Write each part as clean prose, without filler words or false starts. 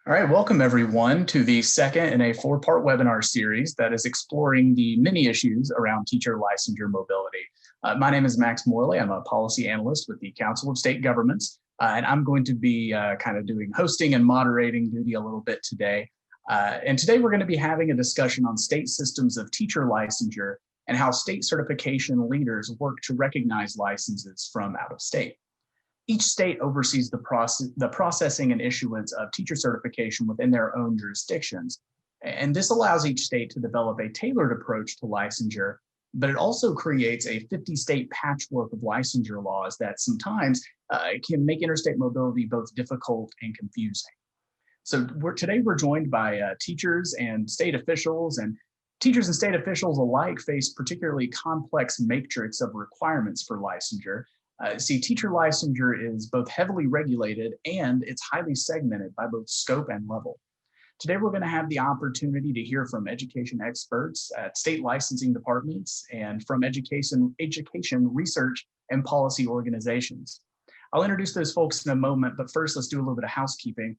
All right, welcome everyone to the second in a four-part webinar series that is exploring the many issues around teacher licensure mobility. My name is Max Morley. I'm a policy analyst with the Council of State Governments, and I'm going to be kind of doing hosting and moderating duty a little bit today. And today we're going to be having a discussion on state systems of teacher licensure and how state certification leaders work to recognize licenses from out of state. Each state oversees the processing and issuance of teacher certification within their own jurisdictions. And this allows each state to develop a tailored approach to licensure, but it also creates a 50-state patchwork of licensure laws that sometimes can make interstate mobility both difficult and confusing. So today we're joined by teachers and state officials, and teachers and state officials alike face particularly complex matrix of requirements for licensure. Teacher licensure is both heavily regulated and it's highly segmented by both scope and level. Today, we're going to have the opportunity to hear from education experts at state licensing departments and from education research and policy organizations. I'll introduce those folks in a moment, but first let's do a little bit of housekeeping.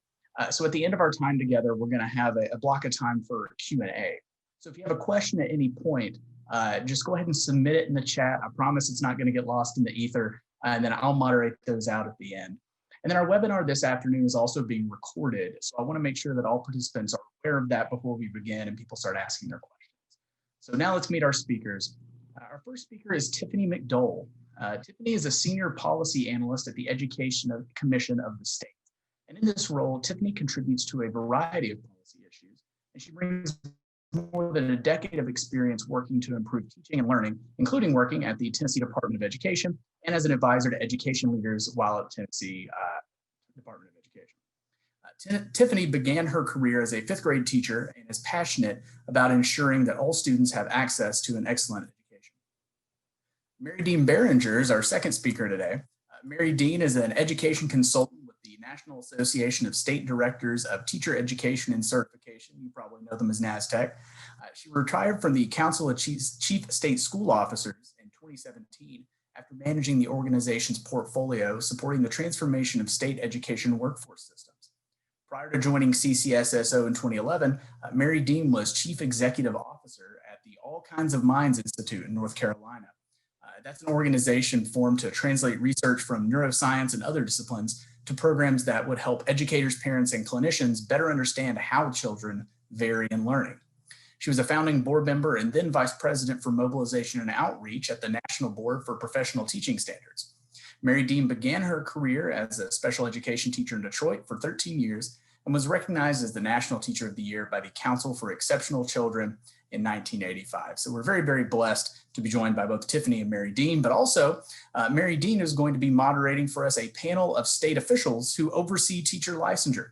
So at the end of our time together, we're going to have a block of time for Q&A. So if you have a question at any point, just go ahead and submit it in the chat. I promise it's not going to get lost in the ether. And then I'll moderate those out at the end. And then our webinar this afternoon is also being recorded. So I want to make sure that all participants are aware of that before we begin and people start asking their questions. So now let's meet our speakers. Our first speaker is Tiffany McDole. Tiffany is a senior policy analyst at the Education Commission of the state. And in this role, Tiffany contributes to a variety of policy issues, and she brings more than a decade of experience working to improve teaching and learning, including working at the Tennessee Department of Education and as an advisor to education leaders while at Tennessee Department of Education. Tiffany began her career as a fifth grade teacher and is passionate about ensuring that all students have access to an excellent education. Mary Dean Behringer is our second speaker today. Mary Dean is an education consultant with the National Association of State Directors of Teacher Education and Certification. You probably know them as NASTEC. She retired from the Council of Chief State School Officers in 2017 after managing the organization's portfolio supporting the transformation of state education workforce systems. Prior to joining CCSSO in 2011, Mary Dean was Chief Executive Officer at the All Kinds of Minds Institute in North Carolina. That's an organization formed to translate research from neuroscience and other disciplines to programs that would help educators, parents, and clinicians better understand how children vary in learning. She was a founding board member and then vice president for mobilization and outreach at the National Board for Professional Teaching Standards. Mary Dean began her career as a special education teacher in Detroit for 13 years and was recognized as the National Teacher of the Year by the Council for Exceptional Children in 1985. So we're very, very blessed to be joined by both Tiffany and Mary Dean, but also Mary Dean is going to be moderating for us a panel of state officials who oversee teacher licensure.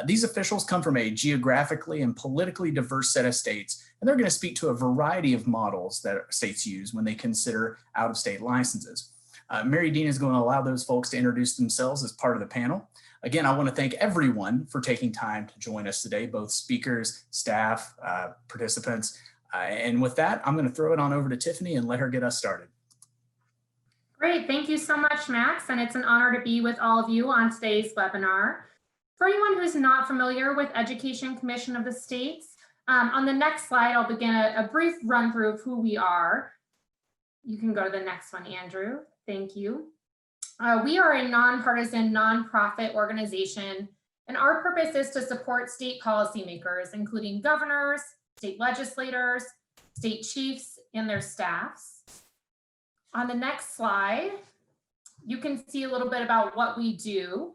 These officials come from a geographically and politically diverse set of states, and they're going to speak to a variety of models that states use when they consider out-of-state licenses. Mary Dean is going to allow those folks to introduce themselves as part of the panel. Again, I want to thank everyone for taking time to join us today, both speakers, staff, participants. And with that, I'm going to throw it on over to Tiffany and let her get us started. Great, thank you so much, Max. And it's an honor to be with all of you on today's webinar. For anyone who's not familiar with Education Commission of the States, on the next slide, I'll begin a brief run through of who we are. You can go to the next one, Andrew. Thank you. We are a nonpartisan, nonprofit organization, and our purpose is to support state policymakers, including governors, state legislators, state chiefs, and their staffs. On the next slide, you can see a little bit about what we do,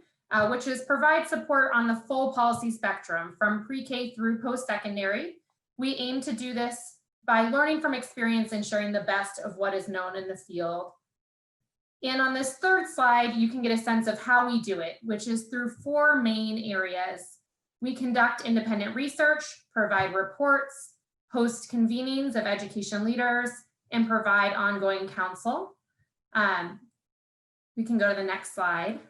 which is provide support on the full policy spectrum from pre-K through post-secondary. We aim to do this by learning from experience and sharing the best of what is known in the field. And on this third slide, you can get a sense of how we do it, which is through four main areas. We conduct independent research, provide reports, host convenings of education leaders, and provide ongoing counsel. We can go to the next slide.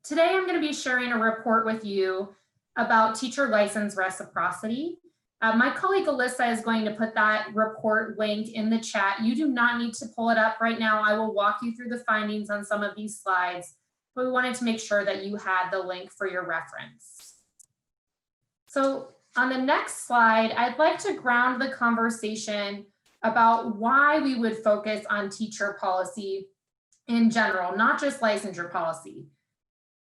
Today, I'm going to be sharing a report with you about teacher license reciprocity. My colleague Alyssa is going to put that report link in the chat. You do not need to pull it up right now. I will walk you through the findings on some of these slides, but we wanted to make sure that you had the link for your reference. So on the next slide, I'd like to ground the conversation about why we would focus on teacher policy in general, not just licensure policy.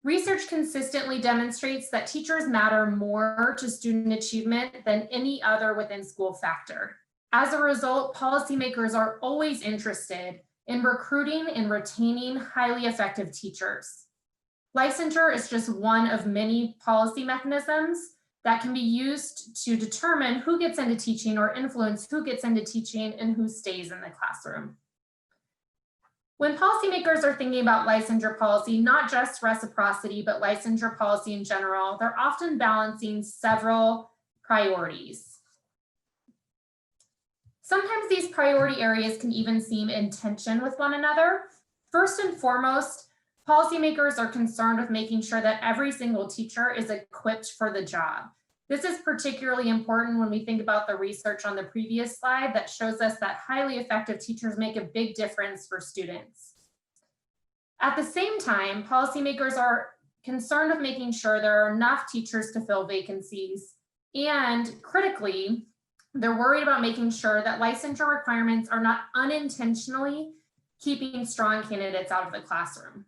Research consistently demonstrates that teachers matter more to student achievement than any other within school factor. As a result, policymakers are always interested in recruiting and retaining highly effective teachers. Licensure is just one of many policy mechanisms that can be used to determine who gets into teaching or influence who gets into teaching and who stays in the classroom. When policymakers are thinking about licensure policy, not just reciprocity, but licensure policy in general, they're often balancing several priorities. Sometimes these priority areas can even seem in tension with one another. First and foremost, policymakers are concerned with making sure that every single teacher is equipped for the job. This is particularly important when we think about the research on the previous slide that shows us that highly effective teachers make a big difference for students. At the same time, policymakers are concerned with making sure there are enough teachers to fill vacancies, and critically, they're worried about making sure that licensure requirements are not unintentionally keeping strong candidates out of the classroom.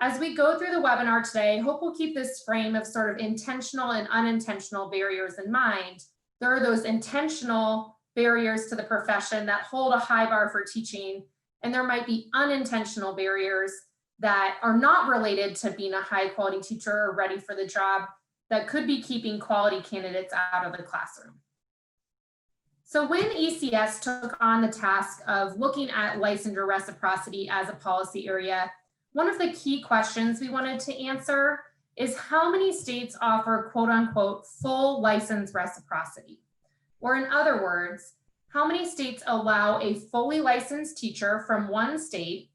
As we go through the webinar today, I hope we'll keep this frame of sort of intentional and unintentional barriers in mind. There are those intentional barriers to the profession that hold a high bar for teaching, and there might be unintentional barriers that are not related to being a high quality teacher or ready for the job that could be keeping quality candidates out of the classroom. So when ECS took on the task of looking at licensure reciprocity as a policy area, one of the key questions we wanted to answer is how many states offer quote unquote full license reciprocity? Or in other words, how many states allow a fully licensed teacher from one state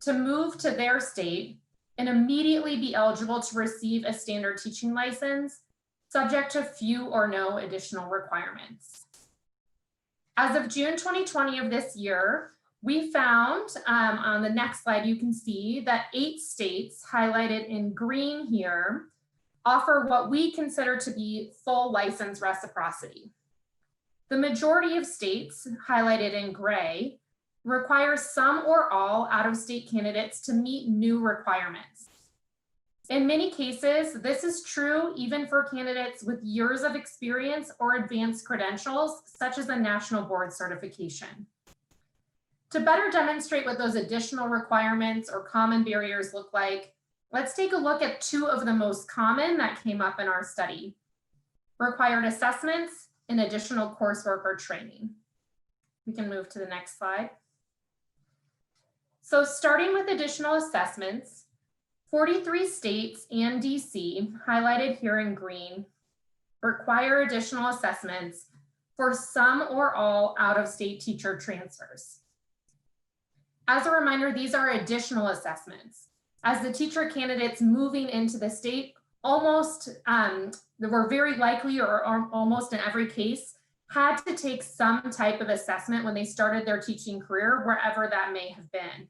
to move to their state and immediately be eligible to receive a standard teaching license, subject to few or no additional requirements? As of June 2020 of this year, we found, on the next slide, you can see that 8 states highlighted in green here offer what we consider to be full license reciprocity. The majority of states highlighted in gray require some or all out-of-state candidates to meet new requirements. In many cases, this is true even for candidates with years of experience or advanced credentials, such as a national board certification. To better demonstrate what those additional requirements or common barriers look like, let's take a look at 2 of the most common that came up in our study: required assessments and additional coursework or training. We can move to the next slide. So starting with additional assessments, 43 states and DC, highlighted here in green, require additional assessments for some or all out-of-state teacher transfers. As a reminder, these are additional assessments. As the teacher candidates moving into the state almost, were very likely or almost in every case, had to take some type of assessment when they started their teaching career, wherever that may have been.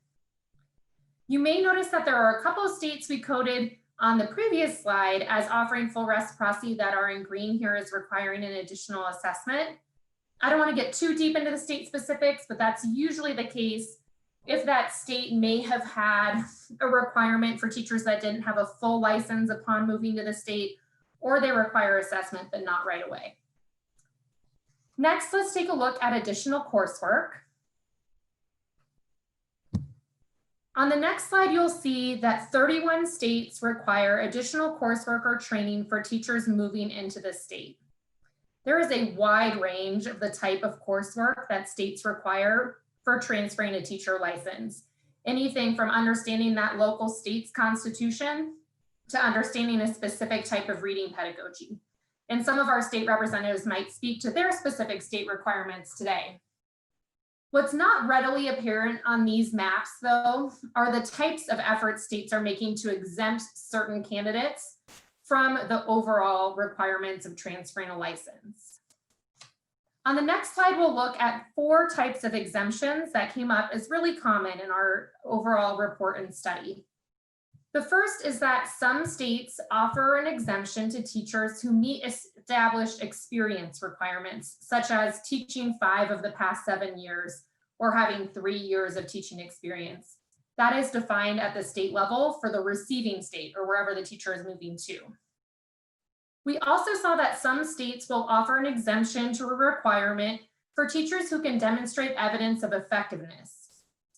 You may notice that there are a couple of states we coded on the previous slide as offering full reciprocity that are in green here as requiring an additional assessment. I don't want to get too deep into the state specifics, but that's usually the case if that state may have had a requirement for teachers that didn't have a full license upon moving to the state, or they require assessment, but not right away. Next, let's take a look at additional coursework. On the next slide, you'll see that 31 states require additional coursework or training for teachers moving into the state. There is a wide range of the type of coursework that states require for transferring a teacher license. Anything from understanding that local state's constitution to understanding a specific type of reading pedagogy. And some of our state representatives might speak to their specific state requirements today. What's not readily apparent on these maps, though, are the types of efforts states are making to exempt certain candidates from the overall requirements of transferring a license. On the next slide, we'll look at 4 types of exemptions that came up as really common in our overall report and study. The first is that some states offer an exemption to teachers who meet established experience requirements, such as teaching 5 of the past 7 years or having 3 years of teaching experience. That is defined at the state level for the receiving state or wherever the teacher is moving to. We also saw that some states will offer an exemption to a requirement for teachers who can demonstrate evidence of effectiveness.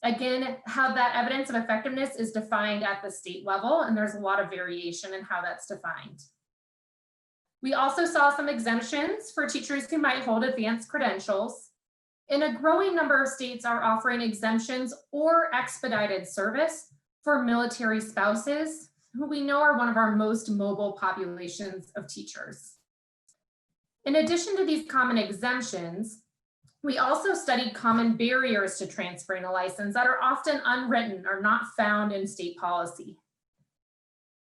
Again, how that evidence of effectiveness is defined at the state level, and there's a lot of variation in how that's defined. We also saw some exemptions for teachers who might hold advanced credentials. And a growing number of states are offering exemptions or expedited service for military spouses, who we know are one of our most mobile populations of teachers. In addition to these common exemptions, we also studied common barriers to transferring a license that are often unwritten or not found in state policy.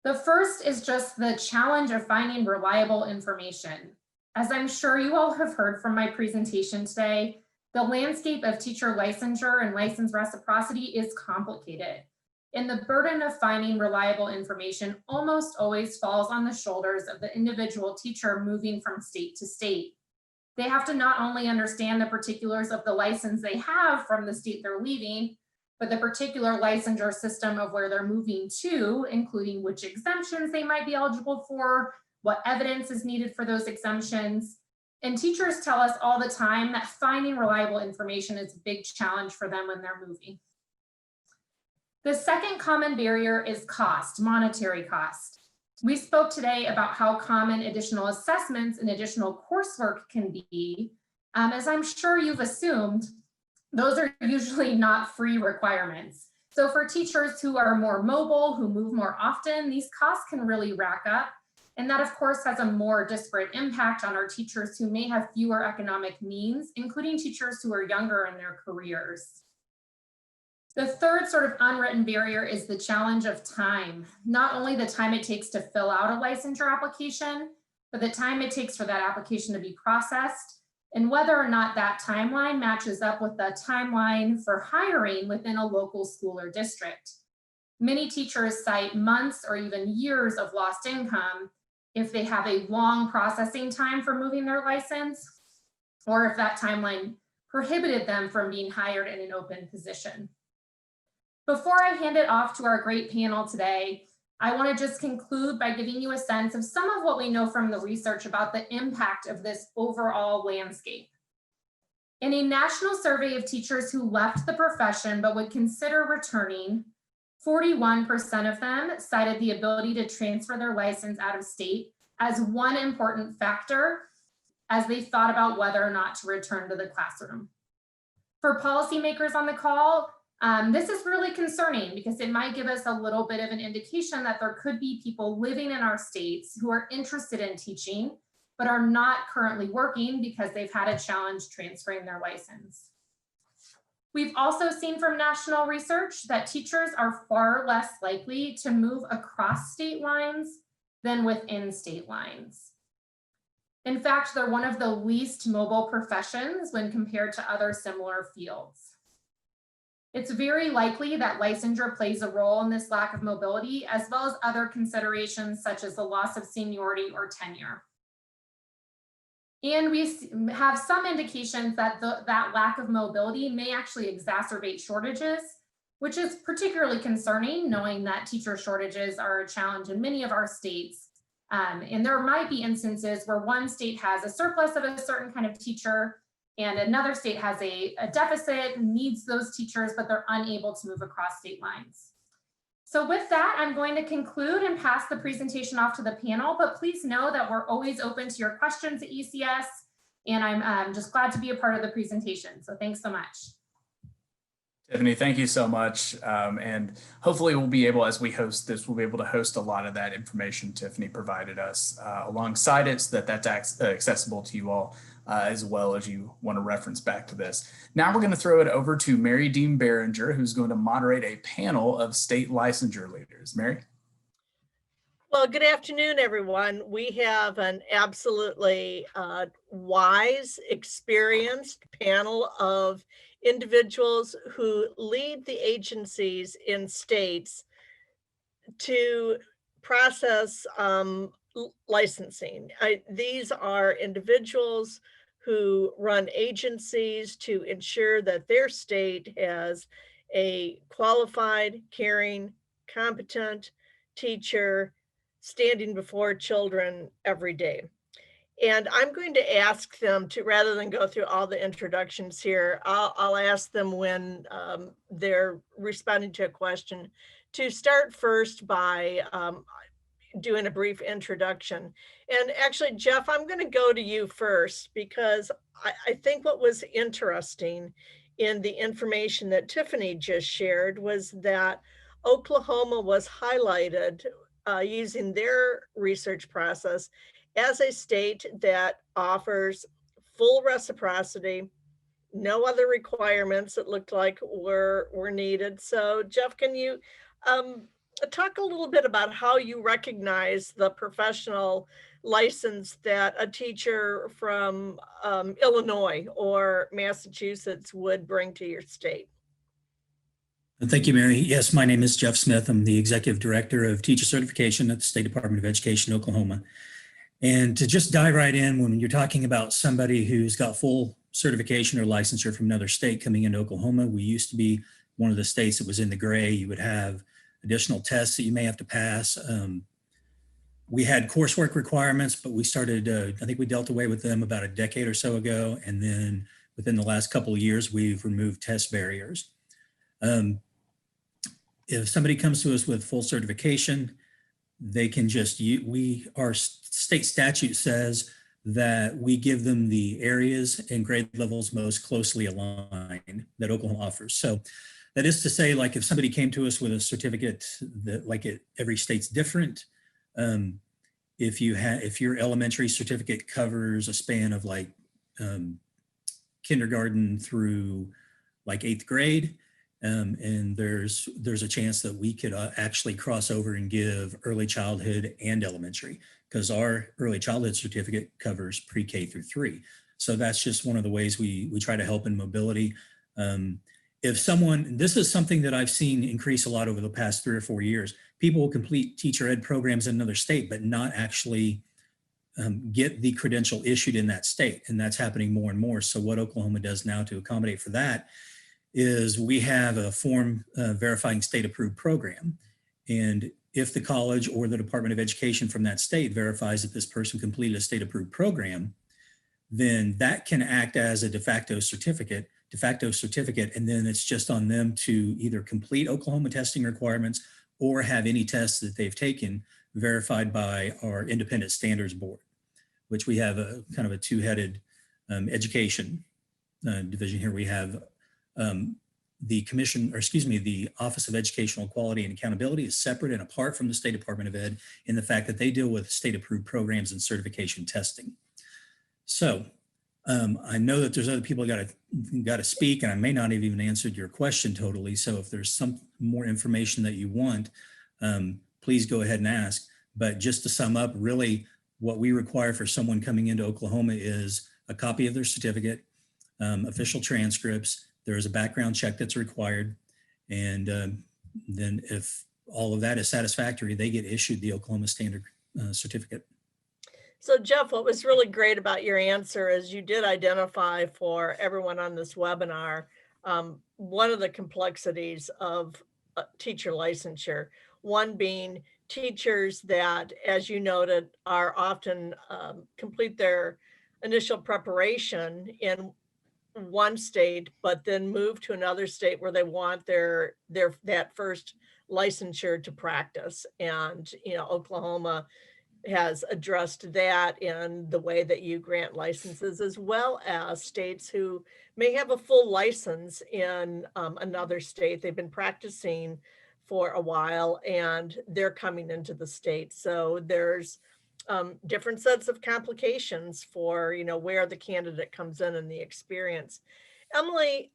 The first is just the challenge of finding reliable information. As I'm sure you all have heard from my presentation today, the landscape of teacher licensure and license reciprocity is complicated, and the burden of finding reliable information almost always falls on the shoulders of the individual teacher moving from state to state. They have to not only understand the particulars of the license they have from the state they're leaving, but the particular licensure system of where they're moving to, including which exemptions they might be eligible for, what evidence is needed for those exemptions. And teachers tell us all the time that finding reliable information is a big challenge for them when they're moving. The second common barrier is cost, monetary cost. We spoke today about how common additional assessments and additional coursework can be. As I'm sure you've assumed, those are usually not free requirements. So for teachers who are more mobile, who move more often, these costs can really rack up. And that, of course, has a more disparate impact on our teachers who may have fewer economic means, including teachers who are younger in their careers. The third sort of unwritten barrier is the challenge of time. Not only the time it takes to fill out a licensure application, but the time it takes for that application to be processed, and whether or not that timeline matches up with the timeline for hiring within a local school or district. Many teachers cite months or even years of lost income if they have a long processing time for moving their license, or if that timeline prohibited them from being hired in an open position. Before I hand it off to our great panel today, I want to just conclude by giving you a sense of some of what we know from the research about the impact of this overall landscape. In a national survey of teachers who left the profession but would consider returning, 41% of them cited the ability to transfer their license out of state as one important factor as they thought about whether or not to return to the classroom. For policymakers on the call, this is really concerning because it might give us a little bit of an indication that there could be people living in our states who are interested in teaching, but are not currently working because they've had a challenge transferring their license. We've also seen from national research that teachers are far less likely to move across state lines than within state lines. In fact, they're one of the least mobile professions when compared to other similar fields. It's very likely that licensure plays a role in this lack of mobility, as well as other considerations such as the loss of seniority or tenure. And we have some indications that that lack of mobility may actually exacerbate shortages, which is particularly concerning, knowing that teacher shortages are a challenge in many of our states. And there might be instances where one state has a surplus of a certain kind of teacher and another state has a deficit, needs those teachers, but they're unable to move across state lines. So with that, I'm going to conclude and pass the presentation off to the panel, but please know that we're always open to your questions at ECS, and I'm just glad to be a part of the presentation. So thanks so much. Tiffany, thank you so much. And hopefully we'll be able, as we host this, we'll be able to host a lot of that information Tiffany provided us alongside it so that that's accessible to you all as well as you want to reference back to this. Now we're going to throw it over to Mary Dean Behringer, who's going to moderate a panel of state licensure leaders. Mary? Well, good afternoon, everyone. We have an absolutely wise, experienced panel of individuals who lead the agencies in states to process licensing. These are individuals who run agencies to ensure that their state has a qualified, caring, competent teacher standing before children every day. And I'm going to ask them to, rather than go through all the introductions here, I'll ask them when they're responding to a question to start first by doing a brief introduction. And actually, Jeff, I'm going to go to you first because I think what was interesting in the information that Tiffany just shared was that Oklahoma was highlighted using their research process as a state that offers full reciprocity, no other requirements it looked like were needed. So Jeff, can you talk a little bit about how you recognize the professional license that a teacher from Illinois or Massachusetts would bring to your state? Thank you, Mary. Yes, my name is Jeff Smith. I'm the Executive Director of Teacher Certification at the State Department of Education, Oklahoma. And to just dive right in, when you're talking about somebody who's got full certification or licensure from another state coming into Oklahoma, we used to be one of the states that was in the gray. You would have additional tests that you may have to pass. We had coursework requirements, but we started, I think we dealt away with them about a decade or so ago. And then within the last couple of years, we've removed test barriers. If somebody comes to us with full certification, they can just, our state statute says that we give them the areas and grade levels most closely aligned that Oklahoma offers. So that is to say, like if somebody came to us with a certificate that every state's different. If your elementary certificate covers a span of like kindergarten through like 8th grade, and there's a chance that we could actually cross over and give early childhood and elementary, because our early childhood certificate covers pre-K through 3. So that's just one of the ways we try to help in mobility. This is something that I've seen increase a lot over the past 3 or 4 years. People will complete teacher ed programs in another state, but not actually get the credential issued in that state. And that's happening more and more. So what Oklahoma does now to accommodate for that is we have a form verifying state approved program. And if the college or the Department of Education from that state verifies that this person completed a state approved program, then that can act as a de facto certificate. And then it's just on them to either complete Oklahoma testing requirements or have any tests that they've taken verified by our independent standards board, which we have a kind of a two-headed education division here. We have the Office of Educational Quality and Accountability is separate and apart from the State Department of Ed in the fact that they deal with state approved programs and certification testing. So I know that there's other people got to speak, and I may not have even answered your question totally. So if there's some more information that you want, please go ahead and ask. But just to sum up, really what we require for someone coming into Oklahoma is a copy of their certificate, official transcripts. There is a background check that's required. And then if all of that is satisfactory, they get issued the Oklahoma Standard certificate. So Jeff, what was really great about your answer is you did identify for everyone on this webinar one of the complexities of teacher licensure, one being teachers that, as you noted, are often complete their initial preparation in one state, but then move to another state where they want that first licensure to practice. And, Oklahoma has addressed that in the way that you grant licenses, as well as states who may have a full license in another state. They've been practicing for a while and they're coming into the state. So there's different sets of complications for, where the candidate comes in and the experience. Emily,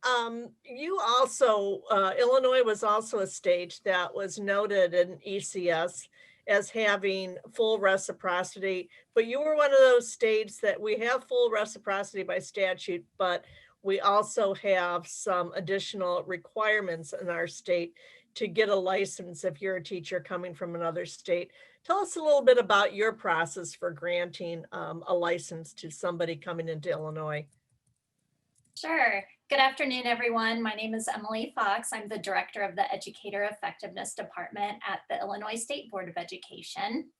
you also, Illinois was also a state that was noted in ECS as having full reciprocity, but you were one of those states that we have full reciprocity by statute, but we also have some additional requirements in our state to get a license if you're a teacher coming from another state. Tell us a little bit about your process for granting a license to somebody coming into Illinois. Sure. Good afternoon, everyone. My name is Emily Fox. I'm the director of the Educator Effectiveness Department at the Illinois State Board of Education.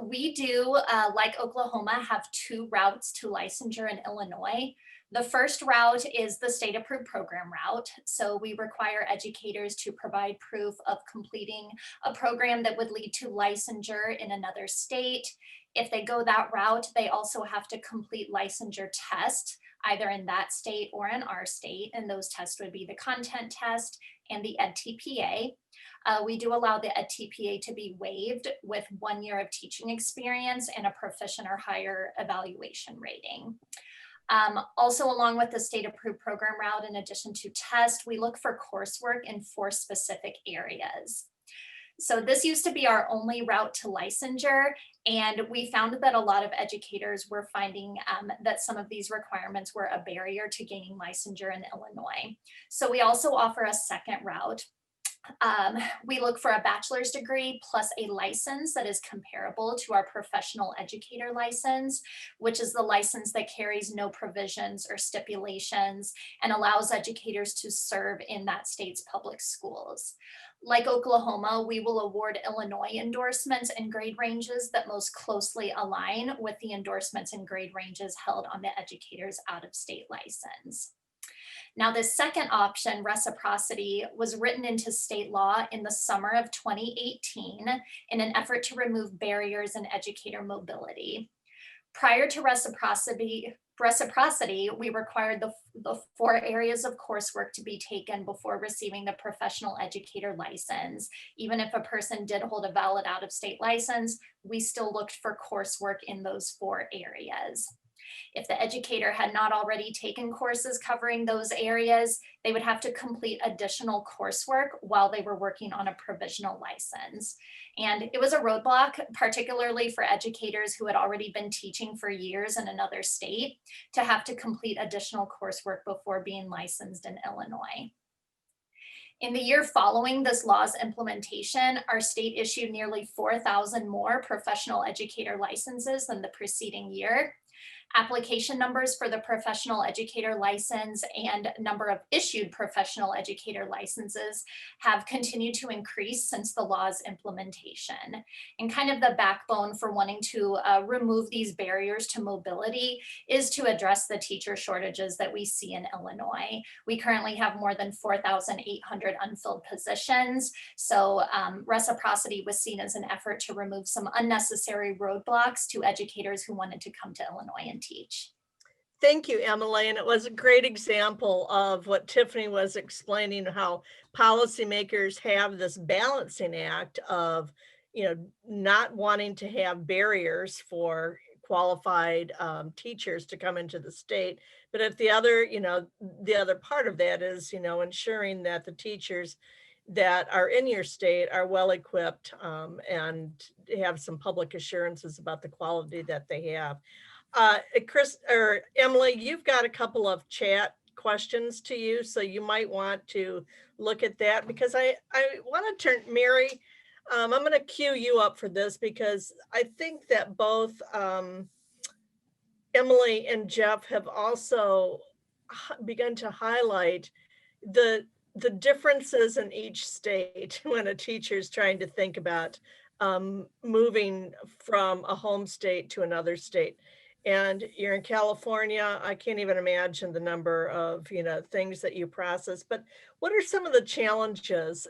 We do, like Oklahoma, have 2 routes to licensure in Illinois. The first route is the state approved program route. So we require educators to provide proof of completing a program that would lead to licensure in another state. If they go that route, they also have to complete licensure tests, either in that state or in our state. And those tests would be the content test and the EdTPA. We do allow the EdTPA to be waived with 1 year of teaching experience and a proficient or higher evaluation rating. Also, along with the state approved program route, in addition to test, we look for coursework in 4 specific areas. So this used to be our only route to licensure, and we found that a lot of educators were finding that some of these requirements were a barrier to gaining licensure in Illinois. So we also offer a second route. We look for a bachelor's degree plus a license that is comparable to our professional educator license, which is the license that carries no provisions or stipulations and allows educators to serve in that state's public schools. Like Oklahoma, we will award Illinois endorsements and grade ranges that most closely align with the endorsements and grade ranges held on the educator's out-of-state license. Now, this second option, reciprocity, was written into state law in the summer of 2018 in an effort to remove barriers in educator mobility. Prior to reciprocity, we required the 4 areas of coursework to be taken before receiving the professional educator license. Even if a person did hold a valid out-of-state license, we still looked for coursework in those 4 areas. If the educator had not already taken courses covering those areas, they would have to complete additional coursework while they were working on a provisional license. And it was a roadblock, particularly for educators who had already been teaching for years in another state, to have to complete additional coursework before being licensed in Illinois. In the year following this law's implementation, our state issued nearly 4,000 more professional educator licenses than the preceding year. Application numbers for the professional educator license and number of issued professional educator licenses have continued to increase since the law's implementation. And kind of the backbone for wanting to remove these barriers to mobility is to address the teacher shortages that we see in Illinois. We currently have more than 4,800 unfilled positions. So reciprocity was seen as an effort to remove some unnecessary roadblocks to educators who wanted to come to Illinois and teach. Thank you, Emily. And it was a great example of what Tiffany was explaining, how policymakers have this balancing act of, not wanting to have barriers for qualified teachers to come into the state. But at the other part of that is, ensuring that the teachers that are in your state are well equipped and have some public assurances about the quality that they have. Chris or Emily, you've got a couple of chat questions to you, so you might want to look at that, because I want to turn, Mary, I'm going to cue you up for this, because I think that both Emily and Jeff have also begun to highlight the differences in each state when a teacher is trying to think about moving from a home state to another state. And you're in California. I can't even imagine the number of things that you process. But what are some of the challenges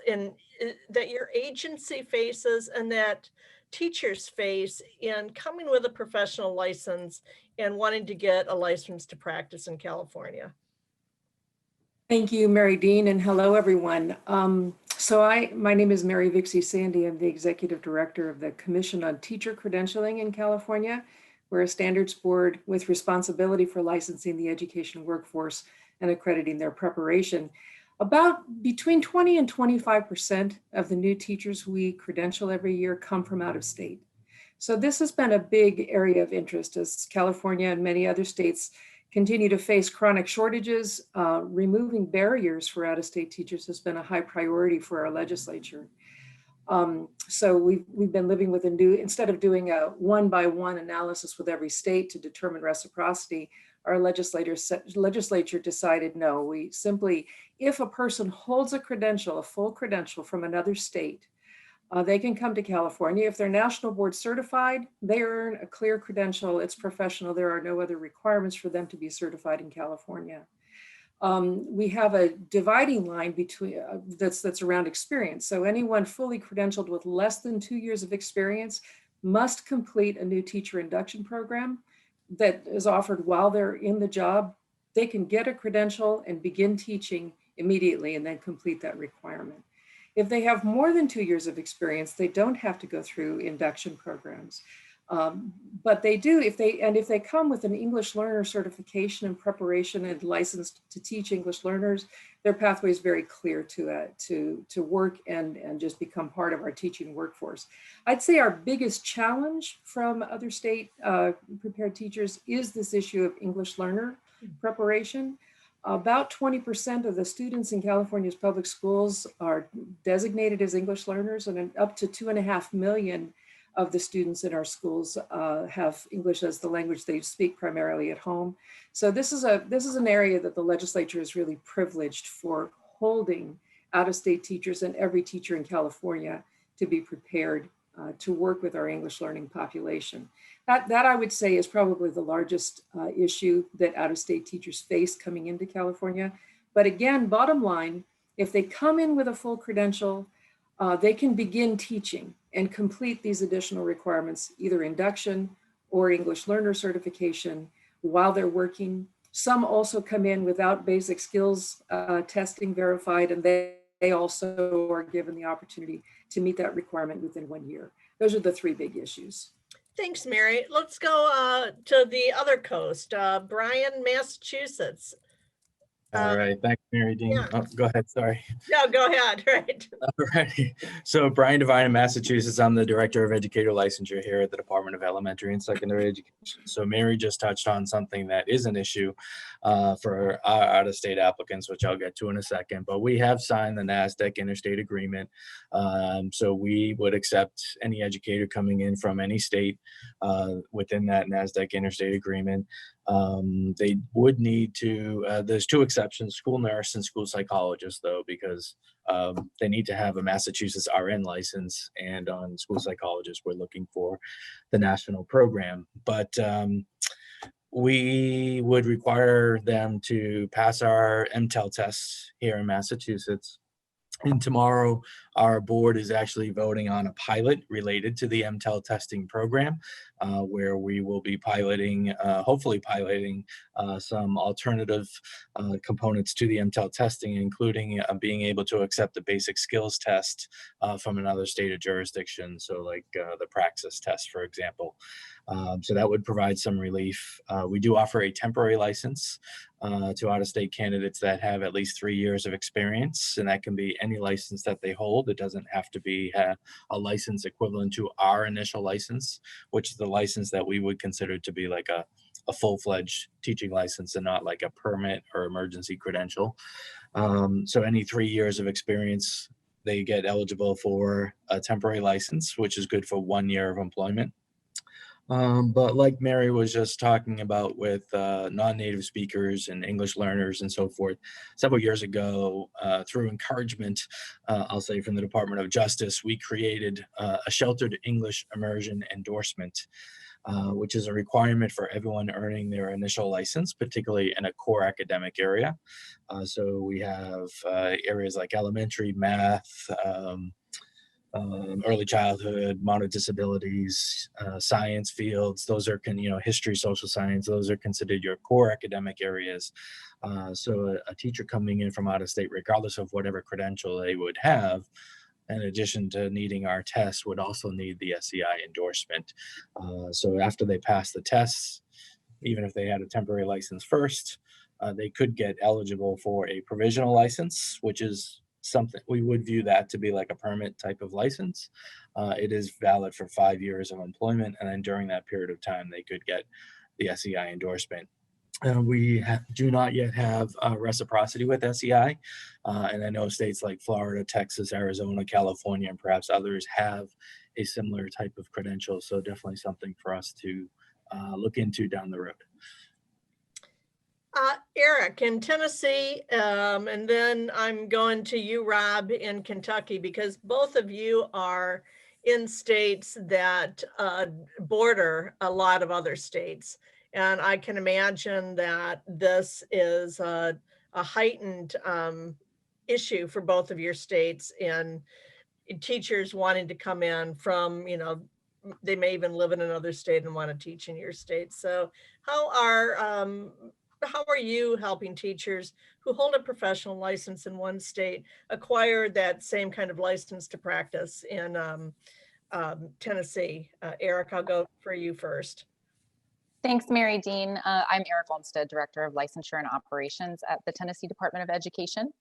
that your agency faces and that teachers face in coming with a professional license and wanting to get a license to practice in California? Thank you, Mary Dean, and hello, everyone. My name is Mary Vixie Sandy. I'm the Executive Director of the Commission on Teacher Credentialing in California. We're a standards board with responsibility for licensing the education workforce and accrediting their preparation. About between 20 and 25% of the new teachers we credential every year come from out of state. So this has been a big area of interest as California and many other states continue to face chronic shortages. Removing barriers for out-of-state teachers has been a high priority for our legislature. So we've been living with a new, instead of doing a one-by-one analysis with every state to determine reciprocity, our legislature decided, no, we simply, if a person holds a credential, a full credential from another state, they can come to California. If they're national board certified, they earn a clear credential. It's professional. There are no other requirements for them to be certified in California. We have a dividing line between that's around experience. So anyone fully credentialed with less than 2 years of experience must complete a new teacher induction program that is offered while they're in the job. They can get a credential and begin teaching immediately and then complete that requirement. If they have more than 2 years of experience, they don't have to go through induction programs. But they do, if they come with an English learner certification and preparation and licensed to teach English learners, their pathway is very clear to work and just become part of our teaching workforce. I'd say our biggest challenge from other state prepared teachers is this issue of English learner preparation. About 20% of the students in California's public schools are designated as English learners, and up to 2.5 million of the students in our schools have English as the language they speak primarily at home. So this is an area that the legislature is really privileged for holding out-of-state teachers and every teacher in California to be prepared to work with our English learning population. That I would say is probably the largest issue that out-of-state teachers face coming into California. But again, bottom line, if they come in with a full credential, they can begin teaching and complete these additional requirements, either induction or English learner certification while they're working. Some also come in without basic skills testing verified, and they also are given the opportunity to meet that requirement within 1 year. Those are the three big issues. Thanks, Mary. Let's go to the other coast, Bryan, Massachusetts. All right, thanks, Mary Dean. Yeah. Oh, go ahead, sorry. No, go ahead, right. All right. So Brian Devine in Massachusetts. I'm the Director of Educator Licensure here at the Department of Elementary and Secondary Education. So Mary just touched on something that is an issue for our out-of-state applicants, which I'll get to in a second. But we have signed the NASDAQ Interstate Agreement. So we would accept any educator coming in from any state within that NASDAQ Interstate Agreement. They would need to, there's two exceptions, school nurse and school psychologist though, because they need to have a Massachusetts RN license, and on school psychologists, we're looking for the national program. But we would require them to pass our MTEL tests here in Massachusetts. And tomorrow, our board is actually voting on a pilot related to the MTEL testing program, where we will be piloting, hopefully piloting some alternative components to the MTEL testing, including being able to accept the basic skills test from another state or jurisdiction. So like the Praxis test, for example. So that would provide some relief. We do offer a temporary license to out-of-state candidates that have at least 3 years of experience, and that can be any license that they hold. It doesn't have to be a license equivalent to our initial license, which is the license that we would consider to be like a full-fledged teaching license and not like a permit or emergency credential. So any 3 years of experience, they get eligible for a temporary license, which is good for 1 year of employment. But like Mary was just talking about with non-native speakers and English learners and so forth, several years ago, through encouragement, I'll say from the Department of Justice, we created a sheltered English immersion endorsement, which is a requirement for everyone earning their initial license, particularly in a core academic area. So we have areas like elementary, math, early childhood, moderate disabilities, science fields. Those are, history, social science. Those are considered your core academic areas. So a teacher coming in from out of state, regardless of whatever credential they would have, in addition to needing our test, would also need the SEI endorsement. So after they pass the tests, even if they had a temporary license first, they could get eligible for a provisional license, which is something we would view that to be like a permit type of license. It is valid for 5 years of employment, and then during that period of time, they could get the SEI endorsement. We do not yet have reciprocity with SEI. And I know states like Florida, Texas, Arizona, California, and perhaps others have a similar type of credential. So definitely something for us to look into down the road. Eric, in Tennessee, and then I'm going to you, Rob, in Kentucky, because both of you are in states that border a lot of other states. And I can imagine that this is a heightened issue for both of your states in teachers wanting to come in from, they may even live in another state and want to teach in your state. So how are you helping teachers who hold a professional license in one state acquire that same kind of license to practice in Tennessee? Eric, I'll go for you first. Thanks, Mary Dean. I'm Eric Olmstead, Director of Licensure and Operations at the Tennessee Department of Education.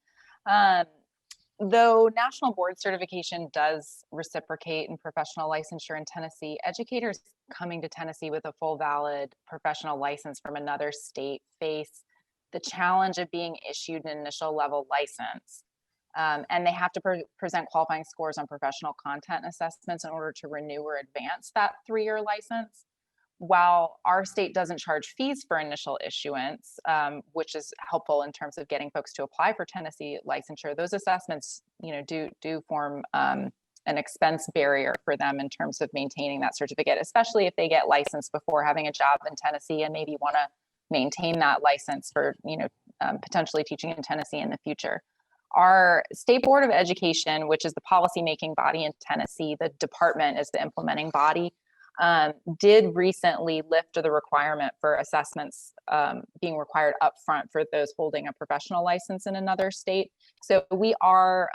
Though national board certification does reciprocate in professional licensure in Tennessee, educators coming to Tennessee with a full valid professional license from another state face the challenge of being issued an initial level license. And they have to present qualifying scores on professional content assessments in order to renew or advance that 3-year license. While our state doesn't charge fees for initial issuance, which is helpful in terms of getting folks to apply for Tennessee licensure, those assessments, do form an expense barrier for them in terms of maintaining that certificate, especially if they get licensed before having a job in Tennessee and maybe want to maintain that license for, potentially teaching in Tennessee in the future. Our State Board of Education, which is the policymaking body in Tennessee, the department is the implementing body, did recently lift the requirement for assessments being required upfront for those holding a professional license in another state. So we are,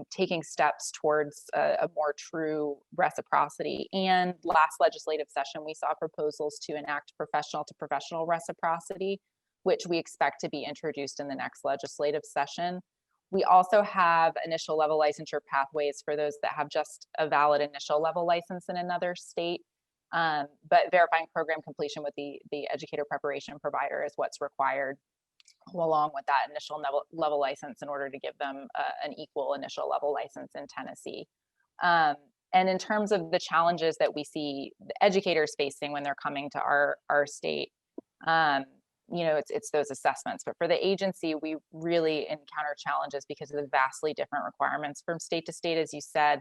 taking steps towards a more true reciprocity. And last legislative session, we saw proposals to enact professional to professional reciprocity, which we expect to be introduced in the next legislative session. We also have initial level licensure pathways for those that have just a valid initial level license in another state, but verifying program completion with the educator preparation provider is what's required along with that initial level license in order to give them an equal initial level license in Tennessee. And in terms of the challenges that we see the educators facing when they're coming to our state, it's those assessments, but for the agency, we really encounter challenges because of the vastly different requirements from state to state. As you said,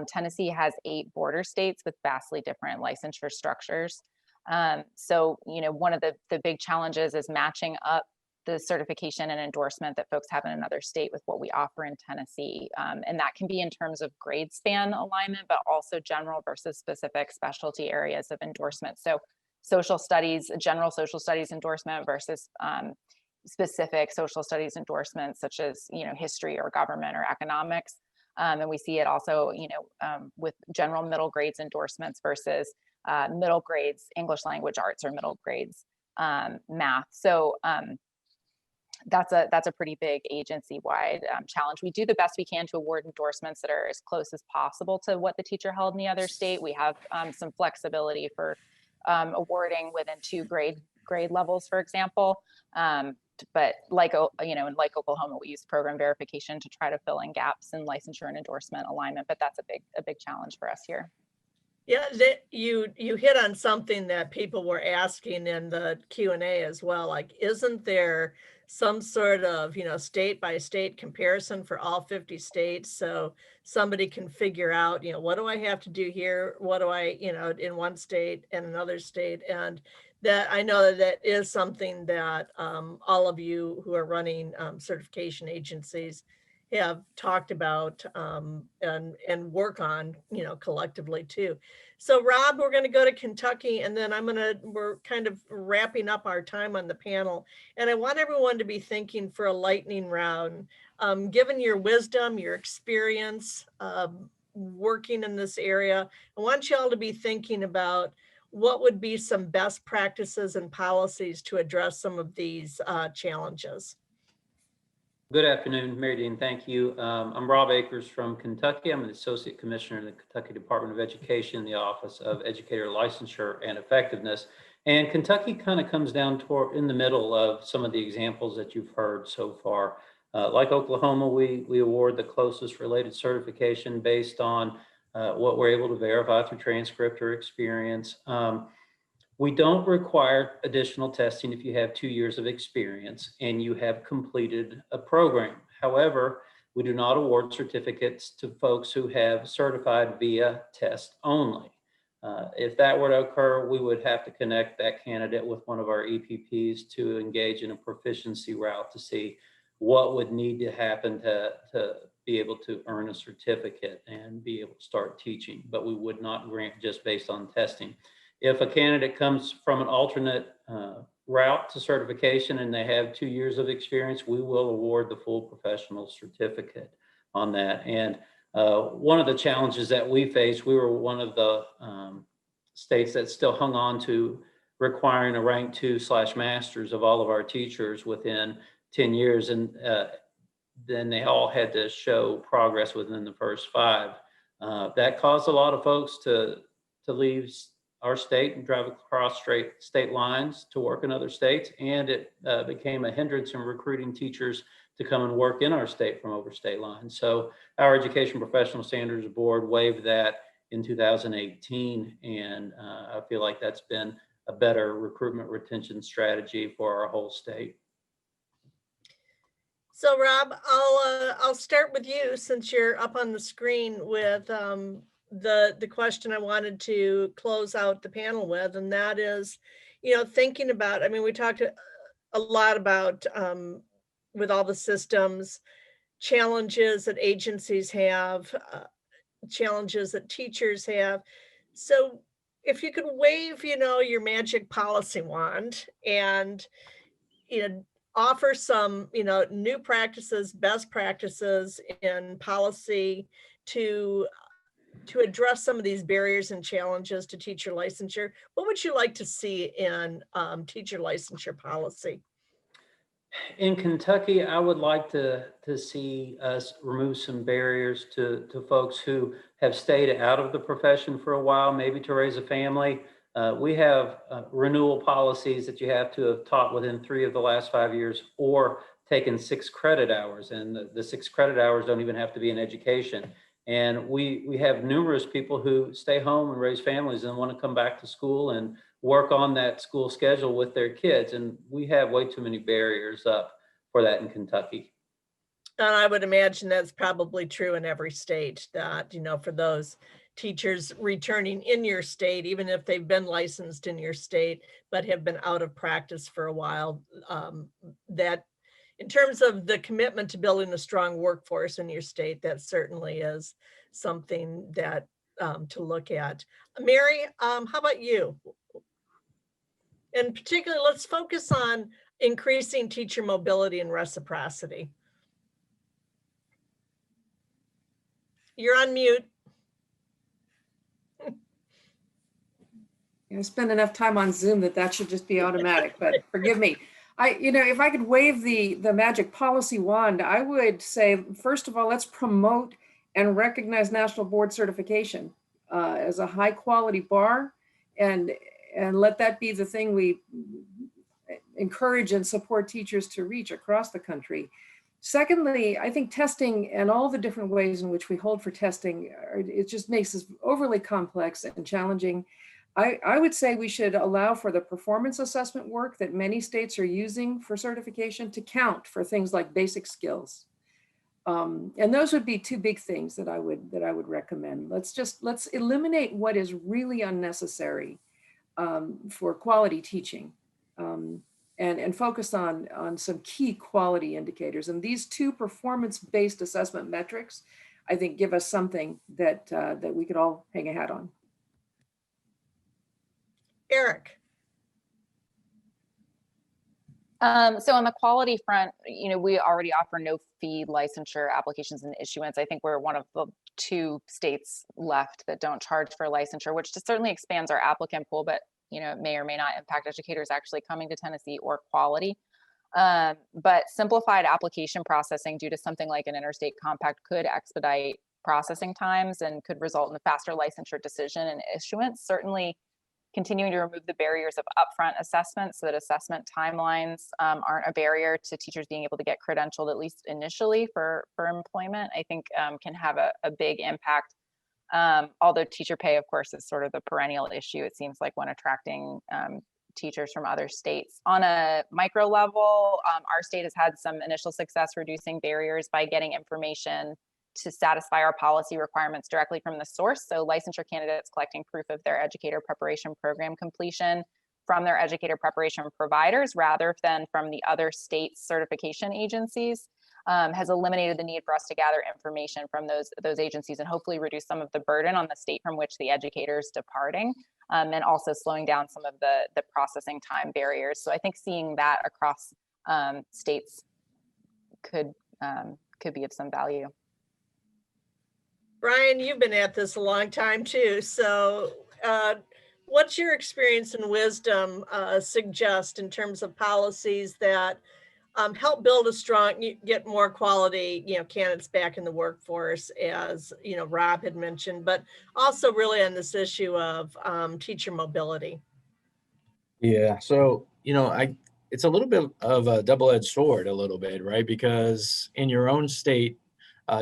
Tennessee has 8 border states with vastly different licensure structures. So, one of the big challenges is matching up the certification and endorsement that folks have in another state with what we offer in Tennessee. And that can be in terms of grade span alignment, but also general versus specific specialty areas of endorsement. So social studies, general social studies endorsement versus specific social studies endorsements, such as, history or government or economics. And we see it also, with general middle grades endorsements versus middle grades, English language arts, or middle grades math. So that's a pretty big agency-wide challenge. We do the best we can to award endorsements that are as close as possible to what the teacher held in the other state. We have some flexibility for awarding within 2 grade levels, for example. But like Oklahoma, we use program verification to try to fill in gaps in licensure and endorsement alignment. But that's a big challenge for us here. Yeah, you hit on something that people were asking in the Q&A as well. Like, isn't there some sort of, state by state comparison for all 50 states? So somebody can figure out, what do I have to do here? What do I, in one state and another state? And that I know that is something that all of you who are running certification agencies have talked about and work on, collectively too. So Rob, we're going to go to Kentucky, and then we're kind of wrapping up our time on the panel. And I want everyone to be thinking for a lightning round, given your wisdom, your experience working in this area, I want you all to be thinking about what would be some best practices and policies to address some of these challenges. Good afternoon, Mary Dean. Thank you. I'm Rob Akers from Kentucky. I'm an Associate Commissioner in the Kentucky Department of Education in the Office of Educator Licensure and Effectiveness. And Kentucky kind of comes down toward in the middle of some of the examples that you've heard so far. Like Oklahoma, we award the closest related certification based on what we're able to verify through transcript or experience. We don't require additional testing if you have 2 years of experience and you have completed a program. However, we do not award certificates to folks who have certified via test only. If that were to occur, we would have to connect that candidate with one of our EPPs to engage in a proficiency route to see what would need to happen to be able to earn a certificate and be able to start teaching, but we would not grant just based on testing. If a candidate comes from an alternate route to certification and they have 2 years of experience, we will award the full professional certificate on that. And one of the challenges that we faced, we were one of the states that still hung on to requiring a rank 2/masters of all of our teachers within 10 years. And then they all had to show progress within the first 5. That caused a lot of folks to leave our state and drive across state lines to work in other states. And it became a hindrance in recruiting teachers to come and work in our state from over state lines. So our Education Professional Standards Board waived that in 2018. And I feel like that's been a better recruitment retention strategy for our whole state. So Rob, I'll start with you since you're up on the screen with the question I wanted to close out the panel with, and that is, thinking about, I mean, we talked a lot about with all the systems, challenges that agencies have, challenges that teachers have. So if you could wave, your magic policy wand and, offer some, new practices, best practices in policy to address some of these barriers and challenges to teacher licensure, what would you like to see in teacher licensure policy? In Kentucky, I would like to see us remove some barriers to folks who have stayed out of the profession for a while, maybe to raise a family. We have renewal policies that you have to have taught within 3 of the last 5 years or taken 6 credit hours. And the 6 credit hours don't even have to be in education. And we have numerous people who stay home and raise families and want to come back to school and work on that school schedule with their kids. And we have way too many barriers up for that in Kentucky. And I would imagine that's probably true in every state that, for those teachers returning in your state, even if they've been licensed in your state, but have been out of practice for a while, that in terms of the commitment to building a strong workforce in your state, that certainly is something that to look at. Mary, how about you? In particular, let's focus on increasing teacher mobility and reciprocity. You're on mute. I spend enough time on Zoom that should just be automatic, but forgive me. If I could wave the magic policy wand, I would say, first of all, let's promote and recognize national board certification as a high quality bar, and let that be the thing we encourage and support teachers to reach across the country. Secondly, I think testing and all the different ways in which we hold for testing, it just makes this overly complex and challenging. I would say we should allow for the performance assessment work that many states are using for certification to count for things like basic skills. And those would be 2 big things that I would recommend. Let's eliminate what is really unnecessary for quality teaching, and focus on some key quality indicators. And these 2 performance-based assessment metrics, I think, give us something that we could all hang a hat on. Eric. So on the quality front, we already offer no fee licensure applications and issuance. I think we're one of the 2 states left that don't charge for licensure, which just certainly expands our applicant pool, but it may or may not impact educators actually coming to Tennessee or quality. But simplified application processing due to something like an interstate compact could expedite processing times and could result in a faster licensure decision and issuance. Certainly continuing to remove the barriers of upfront assessment so that assessment timelines aren't a barrier to teachers being able to get credentialed, at least initially for employment, I think can have a big impact. Although teacher pay, of course, is sort of the perennial issue, it seems like, when attracting teachers from other states. On a micro level, our state has had some initial success reducing barriers by getting information to satisfy our policy requirements directly from the source. So licensure candidates collecting proof of their educator preparation program completion from their educator preparation providers rather than from the other state's certification agencies has eliminated the need for us to gather information from those agencies and hopefully reduce some of the burden on the state from which the educator is departing, and also slowing down some of the processing time barriers. So I think seeing that across states could be of some value. Brian, you've been at this a long time too. So what's your experience and wisdom suggest in terms of policies that help build a strong, get more quality, candidates back in the workforce, as, Rob had mentioned, but also really on this issue of teacher mobility? Yeah, so, it's a little bit of a double-edged sword, a little bit, right? Because in your own state,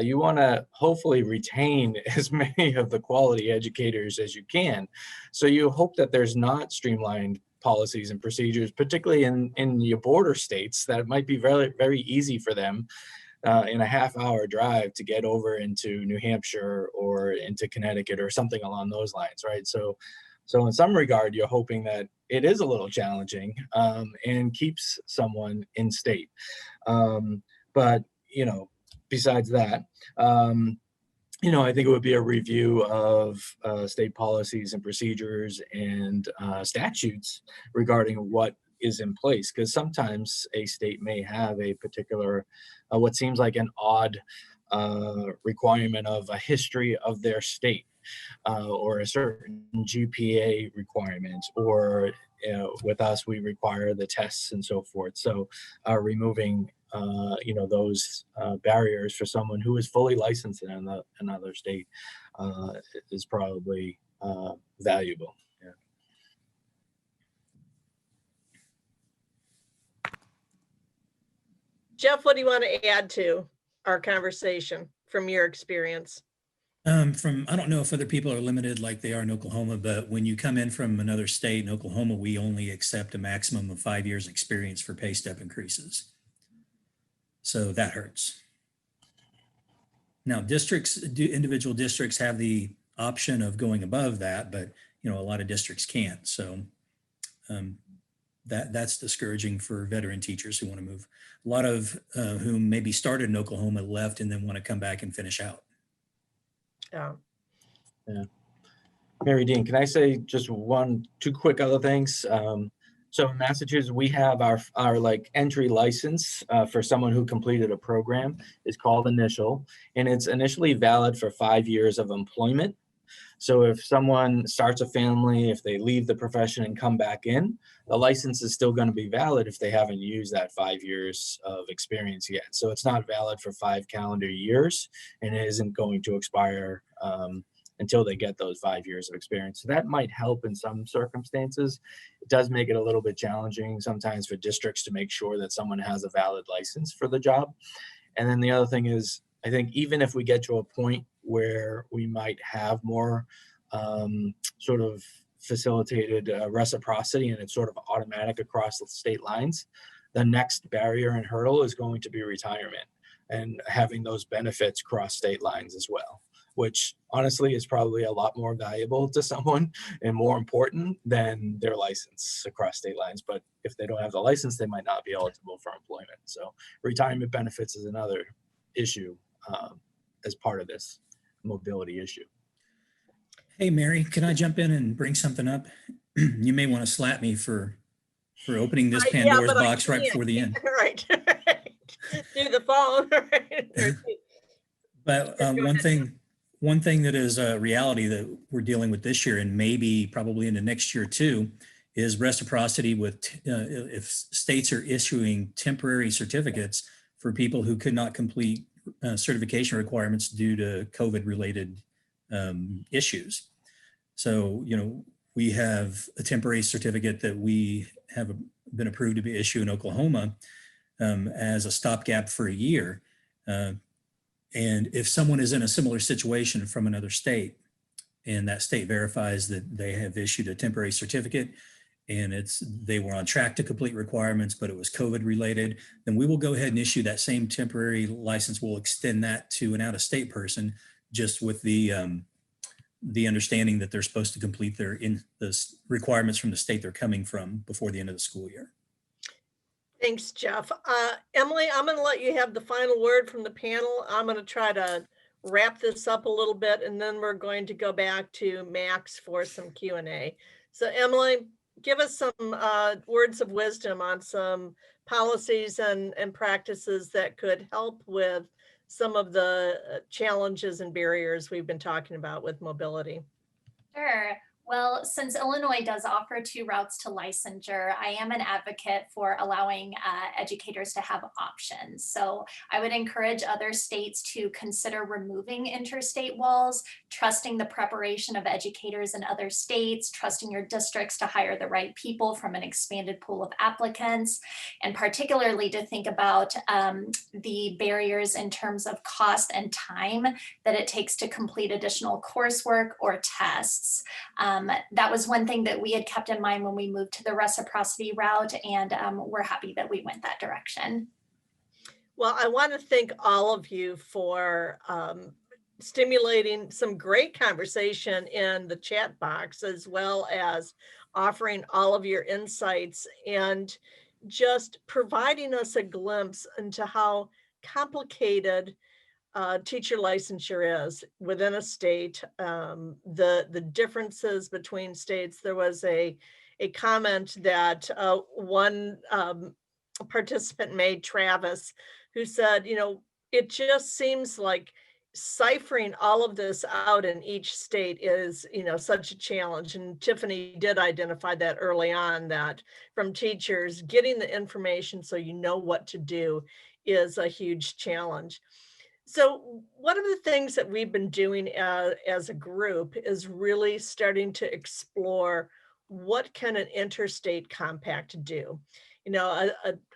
you want to hopefully retain as many of the quality educators as you can. So you hope that there's not streamlined policies and procedures, particularly in your border states, that it might be very, very easy for them in a half-hour drive to get over into New Hampshire or into Connecticut or something along those lines, right? So in some regard, you're hoping that it is a little challenging and keeps someone in state. But, besides that, I think it would be a review of state policies and procedures and statutes regarding what is in place, because sometimes a state may have a particular, what seems like an odd requirement of a history of their state, or a certain GPA requirement, or with us, we require the tests and so forth. So removing those barriers for someone who is fully licensed in another state is probably valuable. Yeah. Jeff, what do you want to add to our conversation from your experience? I don't know if other people are limited like they are in Oklahoma, but when you come in from another state, in Oklahoma, we only accept a maximum of 5 years experience for pay step increases. So that hurts. Now, individual districts have the option of going above that, but a lot of districts can't. So that's discouraging for veteran teachers who want to move. A lot of whom maybe started in Oklahoma, left, and then want to come back and finish out. Yeah. Mary Dean, can I say just two quick other things? So in Massachusetts, we have our like entry license for someone who completed a program is called Initial, and it's initially valid for 5 years of employment. So if someone starts a family, if they leave the profession and come back in, the license is still going to be valid if they haven't used that 5 years of experience yet. So it's not valid for 5 calendar years, and it isn't going to expire until they get those 5 years of experience. So that might help in some circumstances. It does make it a little bit challenging sometimes for districts to make sure that someone has a valid license for the job. And then the other thing is, I think even if we get to a point where we might have more sort of facilitated reciprocity and it's sort of automatic across the state lines, the next barrier and hurdle is going to be retirement and having those benefits cross state lines as well, which honestly is probably a lot more valuable to someone and more important than their license across state lines. But if they don't have the license, they might not be eligible for employment. So retirement benefits is another issue as part of this mobility issue. Hey, Mary, can I jump in and bring something up? You may want to slap me for opening this Pandora's box right before the end. Right. Do the phone. Right. But one thing that is a reality that we're dealing with this year and maybe probably into next year too is reciprocity with if states are issuing temporary certificates for people who could not complete certification requirements due to COVID related issues. So, We have a temporary certificate that we have been approved to be issued in Oklahoma as a stopgap for a year. And if someone is in a similar situation from another state, and that state verifies that they have issued a temporary certificate and they were on track to complete requirements, but it was COVID related, then we will go ahead and issue that same temporary license. We'll extend that to an out-of-state person, just with the understanding that they're supposed to complete the requirements from the state they're coming from before the end of the school year. Thanks, Jeff. Emily, I'm going to let you have the final word from the panel. I'm going to try to wrap this up a little bit, and then we're going to go back to Max for some Q&A. So Emily, give us some words of wisdom on some policies and practices that could help with some of the challenges and barriers we've been talking about with mobility. Sure. Well, since Illinois does offer 2 routes to licensure, I am an advocate for allowing educators to have options. So I would encourage other states to consider removing interstate walls, trusting the preparation of educators in other states, trusting your districts to hire the right people from an expanded pool of applicants, and particularly to think about the barriers in terms of cost and time that it takes to complete additional coursework or tests. That was one thing that we had kept in mind when we moved to the reciprocity route, and we're happy that we went that direction. Well, I want to thank all of you for stimulating some great conversation in the chat box, as well as offering all of your insights and just providing us a glimpse into how complicated teacher licensure is within a state, the differences between states. There was a comment that one participant made, Travis, who said, you know, it just seems like ciphering all of this out in each state is, you know, such a challenge. And Tiffany did identify that early on, that from teachers, getting the information so you know what to do is a huge challenge. So one of the things that we've been doing as a group is really starting to explore what can an interstate compact do. You know,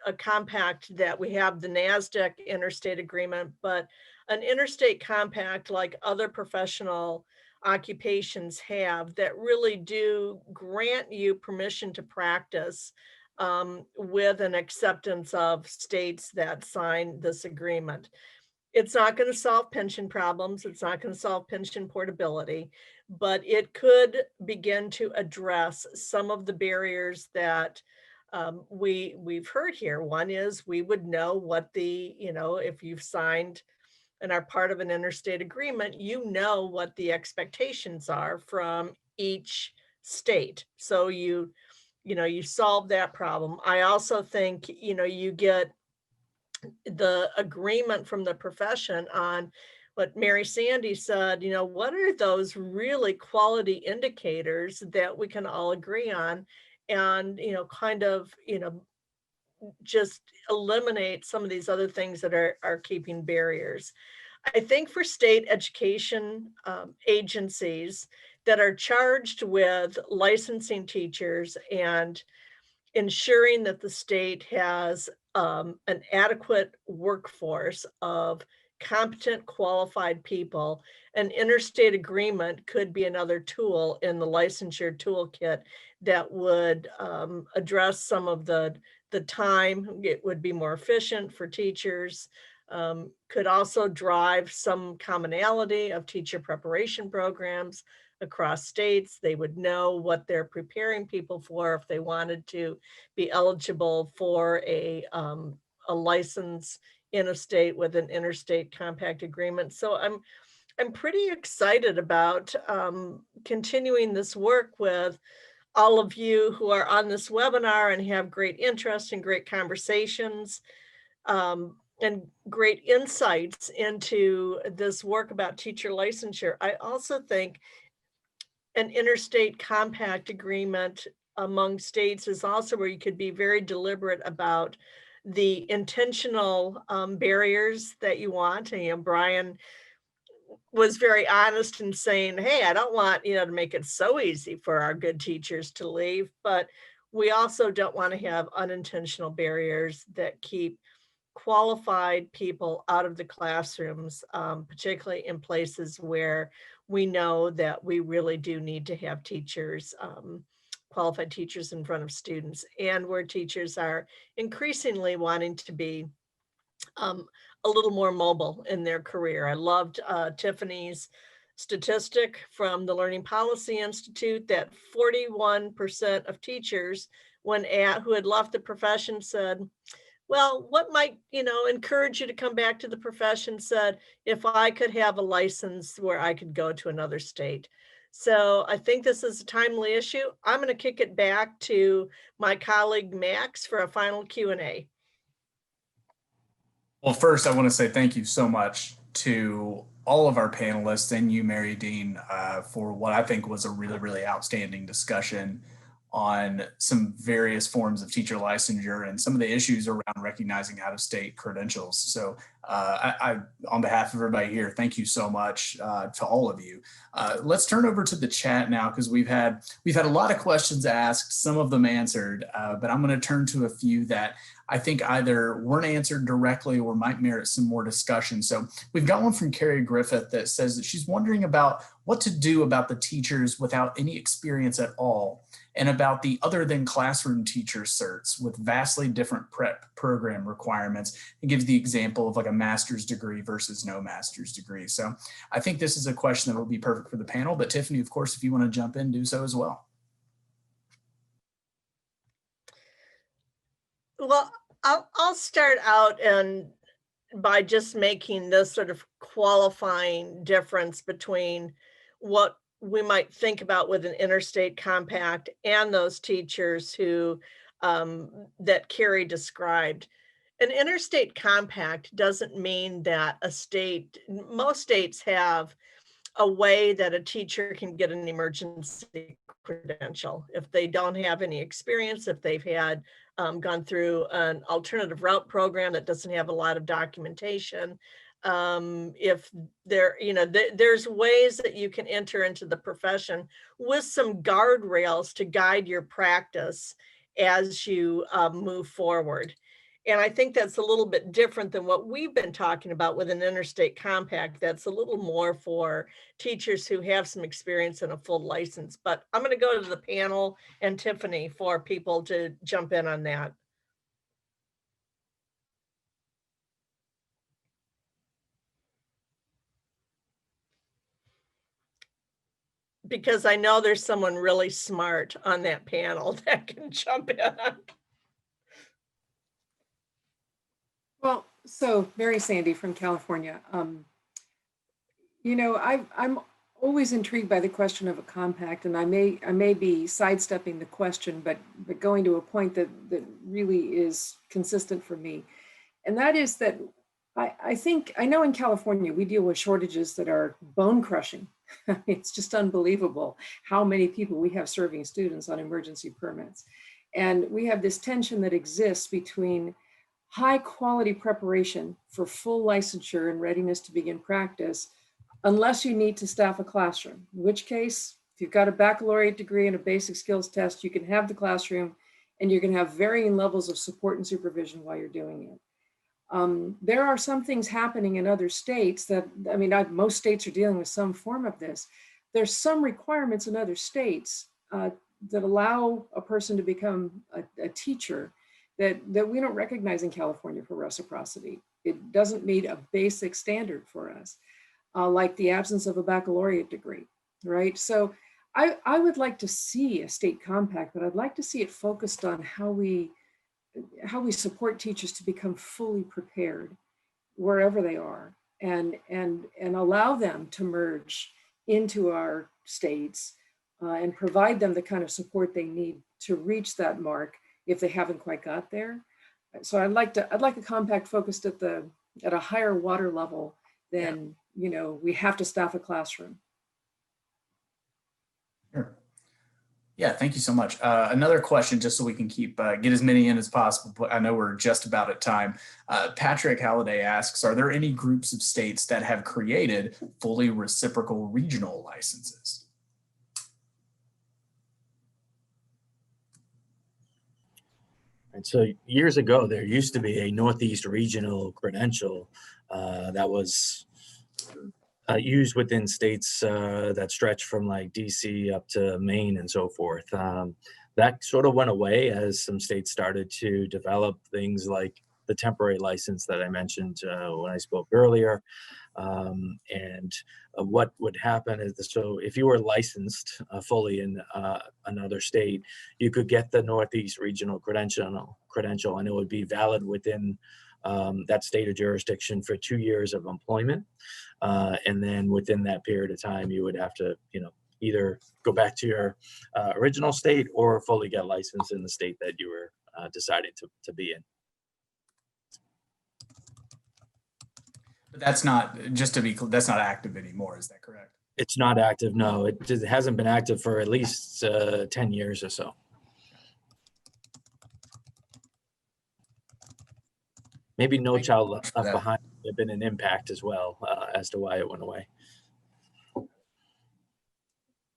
a compact that we have the NASDAQ interstate agreement, but an interstate compact like other professional occupations have that really do grant you permission to practice with an acceptance of states that sign this agreement. It's not going to solve pension problems. It's not going to solve pension portability, but it could begin to address some of the barriers that we've heard here. One is we would know what you know, if you've signed and are part of an interstate agreement, you know what the expectations are from each state. So you solve that problem. I also think, you know, you get the agreement from the profession on what Mary Sandy said, you know, what are those really quality indicators that we can all agree on, and, you know, kind of, you know, just eliminate some of these other things that are keeping barriers. I think for state education agencies that are charged with licensing teachers and ensuring that the state has an adequate workforce of competent, qualified people, an interstate agreement could be another tool in the licensure toolkit that would address some of the time. It would be more efficient for teachers, could also drive some commonality of teacher preparation programs across states. They would know what they're preparing people for if they wanted to be eligible for a license in a state with an interstate compact agreement. So I'm pretty excited about continuing this work with all of you who are on this webinar and have great interest and great conversations and great insights into this work about teacher licensure. I also think an interstate compact agreement among states is also where you could be very deliberate about the intentional barriers that you want. And, you know, Brian was very honest in saying, hey, I don't want, to make it so easy for our good teachers to leave, but we also don't want to have unintentional barriers that keep qualified people out of the classrooms, particularly in places where we know that we really do need to have teachers, qualified teachers in front of students, and where teachers are increasingly wanting to be a little more mobile in their career. I loved Tiffany's statistic from the Learning Policy Institute that 41% of teachers who had left the profession said, well, what might, encourage you to come back to the profession, said, if I could have a license where I could go to another state. So I think this is a timely issue. I'm going to kick it back to my colleague Max for a final Q&A. Well, first, I want to say thank you so much to all of our panelists and you, Mary Dean, for what I think was a really, really outstanding discussion on some various forms of teacher licensure and some of the issues around recognizing out-of-state credentials. So I, on behalf of everybody here, thank you so much to all of you. Let's turn over to the chat now, because we've had a lot of questions asked, some of them answered, but I'm going to turn to a few that I think either weren't answered directly or might merit some more discussion. So we've got one from Carrie Griffith that says that she's wondering about what to do about the teachers without any experience at all, and about the other than classroom teacher certs with vastly different prep program requirements. It gives the example of like a master's degree versus no master's degree. So I think this is a question that will be perfect for the panel, but Tiffany, of course, if you want to jump in, do so as well. Well, I'll start out by just making this sort of qualifying difference between what we might think about with an interstate compact and those teachers who that Carrie described. An interstate compact doesn't mean that most states have a way that a teacher can get an emergency credential if they don't have any experience, if they've had gone through an alternative route program that doesn't have a lot of documentation. If there's ways that you can enter into the profession with some guardrails to guide your practice as you move forward. And I think that's a little bit different than what we've been talking about with an interstate compact. That's a little more for teachers who have some experience in a full license. But I'm going to go to the panel and Tiffany for people to jump in on that. Because I know there's someone really smart on that panel that can jump in. Well, so Mary Sandy from California. I'm always intrigued by the question of a compact, and I may be sidestepping the question, but going to a point that really is consistent for me, and that is that I know in California we deal with shortages that are bone crushing. It's just unbelievable how many people we have serving students on emergency permits, and we have this tension that exists between high quality preparation for full licensure and readiness to begin practice, unless you need to staff a classroom, in which case, if you've got a baccalaureate degree and a basic skills test, you can have the classroom and you're going to have varying levels of support and supervision while you're doing it. There are some things happening in other states that, most states are dealing with some form of this. There's some requirements in other states that allow a person to become a teacher that we don't recognize in California for reciprocity. It doesn't meet a basic standard for us, like the absence of a baccalaureate degree, right? So I would like to see a state compact, but I'd like to see it focused on how we support teachers to become fully prepared wherever they are, and allow them to merge into our states and provide them the kind of support they need to reach that mark if they haven't quite got there. So I'd like a compact focused at a higher water level than, we have to staff a classroom. Sure. Yeah, thank you so much. Another question, just so we can keep get as many in as possible, but I know we're just about at time. Patrick Halliday asks, are there any groups of states that have created fully reciprocal regional licenses? And so years ago, there used to be a Northeast regional credential that was used within states that stretch from like DC up to Maine and so forth. That sort of went away as some states started to develop things like the temporary license that I mentioned when I spoke earlier. What would happen is, so if you were licensed fully in another state, you could get the Northeast Regional credential, and it would be valid within that state of jurisdiction for 2 years of employment. And then within that period of time, you would have to, either go back to your original state or fully get licensed in the state that you were deciding to be in. But that's not, just to be clear, that's not active anymore. Is that correct? It's not active. No, it hasn't been active for at least 10 years or so. Maybe No Child Left Behind have been an impact as well as to why it went away.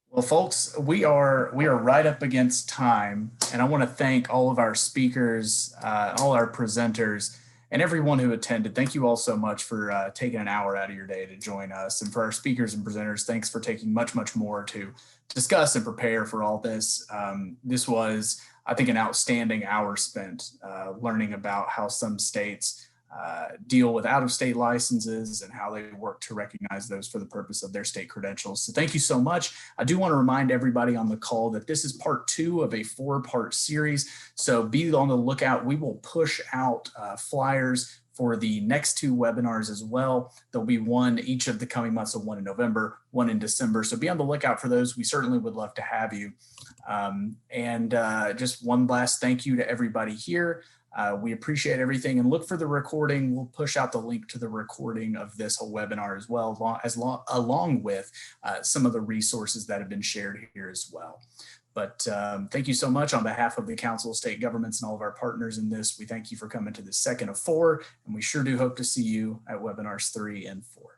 Well, folks, we are right up against time, and I want to thank all of our speakers, all our presenters, and everyone who attended. Thank you all so much for taking an hour out of your day to join us. And for our speakers and presenters, thanks for taking much more to discuss and prepare for all this. This was, I think, an outstanding hour spent learning about how some states deal with out-of-state licenses and how they work to recognize those for the purpose of their state credentials. So thank you so much. I do want to remind everybody on the call that this is part 2 of a 4-part series. So be on the lookout. We will push out flyers for the next 2 webinars as well. There'll be one each of the coming months, so one in November, one in December. So be on the lookout for those. We certainly would love to have you. Just one last thank you to everybody here. We appreciate everything, and look for the recording. We'll push out the link to the recording of this whole webinar as well, along with some of the resources that have been shared here as well. But thank you so much on behalf of the Council of State Governments and all of our partners in this. We thank you for coming to the second of 4, and we sure do hope to see you at webinars 3 and 4.